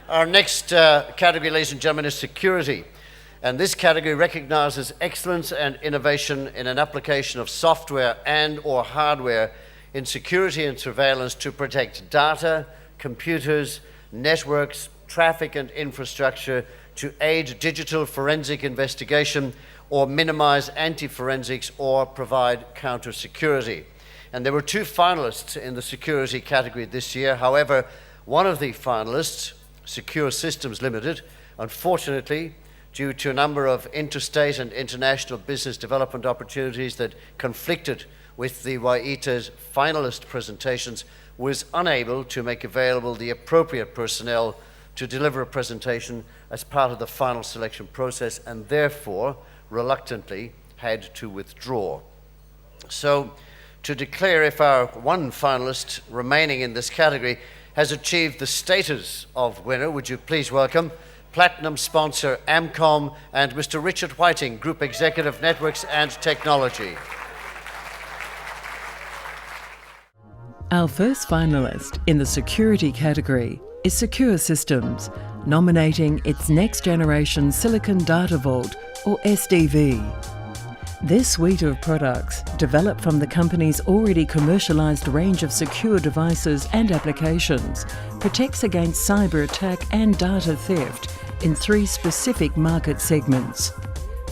Our next category, ladies and gentlemen, is security. And this category recognizes excellence and innovation in an application of software and or hardware in security and surveillance to protect data, computers, networks, traffic and infrastructure, to aid digital forensic investigation or minimize anti-forensics or provide counter-security. And there were 2 finalists in the security category this year. However, one of the finalists, Secure Systems Limited, unfortunately, due to a number of interstate and international business development opportunities that conflicted with the WAiTTA's finalist presentations, was unable to make available the appropriate personnel to deliver a presentation as part of the final selection process, and therefore reluctantly had to withdraw. So, to declare if our one finalist remaining in this category has achieved the status of winner, would you please welcome Platinum sponsor AMCOM and Mr. Richard Whiting, Group Executive Networks and Technology. Our first finalist in the security category is Secure Systems, nominating its next generation Silicon Data Vault, or SDV. This suite of products, developed from the company's already commercialised range of secure devices and applications, protects against cyber attack and data theft in 3 specific market segments.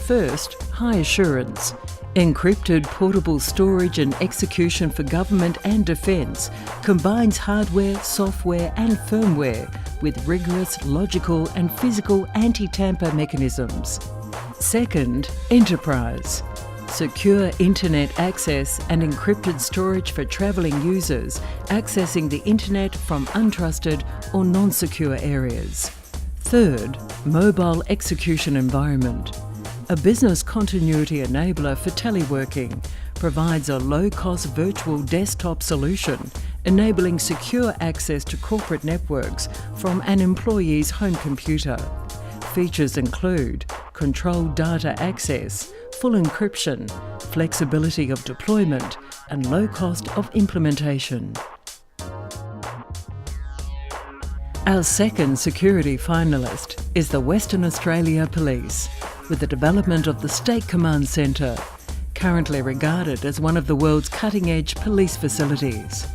First, high assurance. Encrypted portable storage and execution for government and defence combines hardware, software and firmware with rigorous logical and physical anti-tamper mechanisms. Second, enterprise. Secure internet access and encrypted storage for travelling users accessing the internet from untrusted or non-secure areas. Third, mobile execution environment. A business continuity enabler for teleworking, provides a low-cost virtual desktop solution enabling secure access to corporate networks from an employee's home computer. Features include controlled data access, full encryption, flexibility of deployment, and low cost of implementation. Our second security finalist is the Western Australia Police, with the development of the State Command Centre, currently regarded as one of the world's cutting-edge police facilities.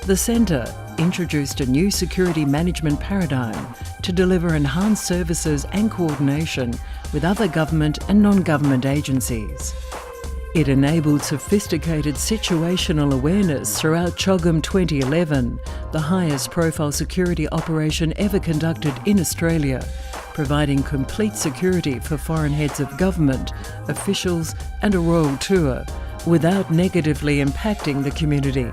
The centre introduced a new security management paradigm to deliver enhanced services and coordination with other government and non-government agencies. It enabled sophisticated situational awareness throughout CHOGM 2011, the highest profile security operation ever conducted in Australia, providing complete security for foreign heads of government, officials and a royal tour, without negatively impacting the community.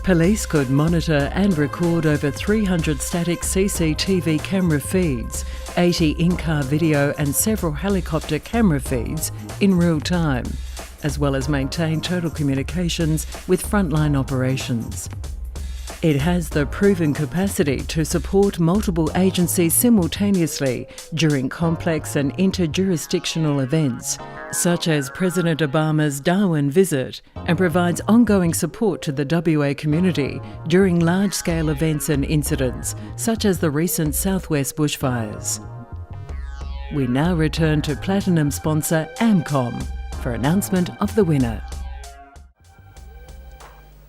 Police could monitor and record over 300 static CCTV camera feeds, 80 in-car video and several helicopter camera feeds in real time, as well as maintain total communications with frontline operations. It has the proven capacity to support multiple agencies simultaneously during complex and interjurisdictional events, such as President Obama's Darwin visit, and provides ongoing support to the WA community during large-scale events and incidents, such as the recent Southwest bushfires. We now return to Platinum sponsor AMCOM for announcement of the winner.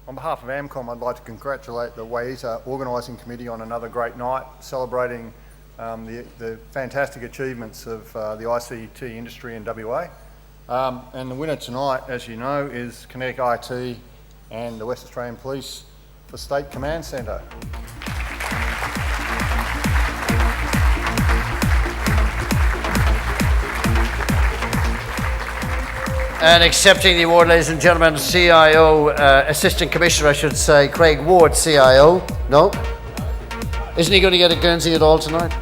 On behalf of AMCOM, I'd like to congratulate the WAiTTA Organising Committee on another great night, celebrating the fantastic achievements of the ICT industry in WA. And the winner tonight, as you know, is Kinetic IT and the West Australian Police for State Command Centre. And accepting the award, ladies and gentlemen, CIO, Assistant Commissioner, I should say, Craig Ward, CIO. No? Isn't he going to get a Guernsey at all tonight?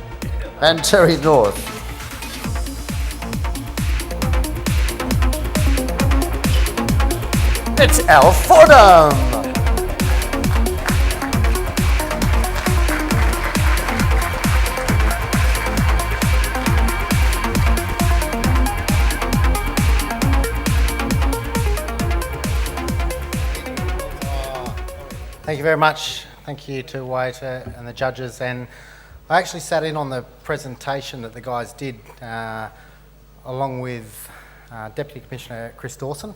And Terry North. It's Al Fordham. Thank you very much. Thank you to WAiTTA and the judges, and I actually sat in on the presentation that the guys did along with Deputy Commissioner Chris Dawson.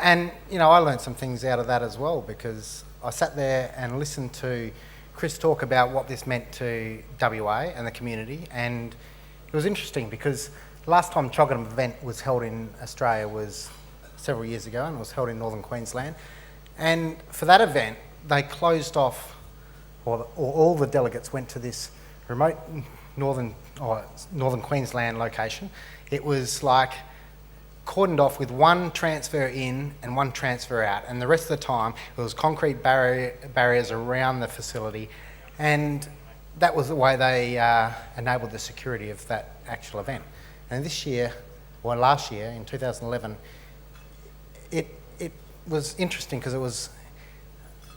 And, you know, I learned some things out of that as well, because I sat there and listened to Chris talk about what this meant to WA and the community. And it was interesting because last time Choggum event was held in Australia was several years ago, and it was held in northern Queensland. And for that event, they closed off, or all the delegates went to this remote northern Queensland location. It was like cordoned off with one transfer in and one transfer out, and the rest of the time it was concrete barriers around the facility, and that was the way they enabled the security of that actual event. And this year, or last year in 2011, it was interesting because it was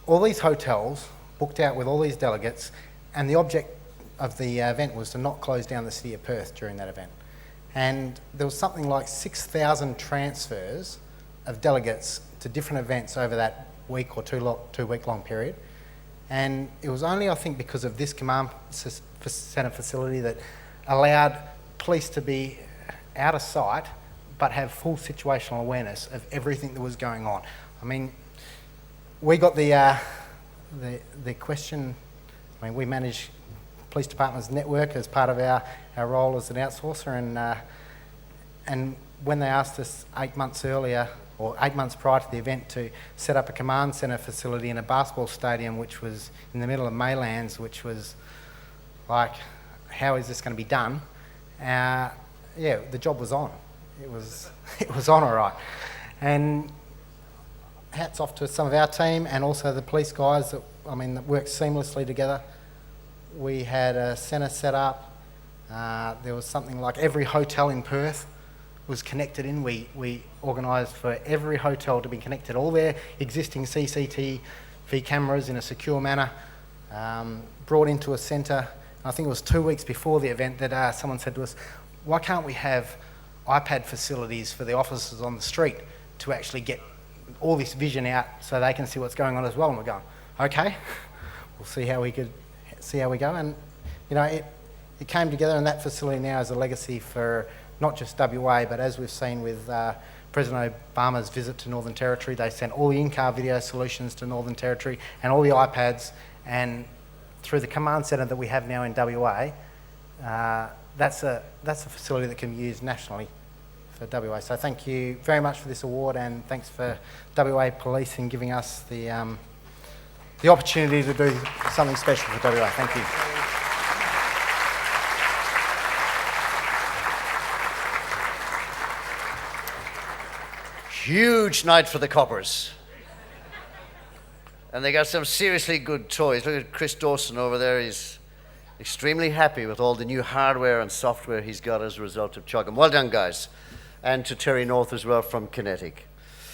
all these hotels booked out with all these delegates, and the object of the event was to not close down the city of Perth during that event. And there was something like 6,000 transfers of delegates to different events over that week or 2 week long period. And it was only, I think, because of this command centre facility that allowed police to be out of sight but have full situational awareness of everything that was going on. I mean, we got the question, I mean, we manage police department's network as part of our role as an outsourcer, and when they asked us 8 months earlier, or 8 months prior to the event, to set up a command centre facility in a basketball stadium which was in the middle of Maylands, which was like, how is this going to be done? Yeah, the job was on. It was on all right. And hats off to some of our team and also the police guys that worked seamlessly together. We had a centre set up. There was something like every hotel in Perth was connected in. We organised for every hotel to be connected, all their existing CCTV cameras in a secure manner, brought into a centre. I think it was 2 weeks before the event that someone said to us, why can't we have iPad facilities for the officers on the street to actually get all this vision out so they can see what's going on as well? And we're going, okay, we'll see how we go. And you know, it came together, and that facility now is a legacy for not just WA, but as we've seen with President Obama's visit to Northern Territory, they sent all the in-car video solutions to Northern Territory and all the iPads, and through the command centre that we have now in WA, that's a facility that can be used nationally for WA. So thank you very much for this award, and thanks for WA Police in giving us the opportunity to do something special for WA. Thank you. Huge night for the coppers. And they got some seriously good toys. Look at Chris Dawson over there. He's extremely happy with all the new hardware and software he's got as a result of Choggum. Well done, guys. And to Terry North as well from Kinetic.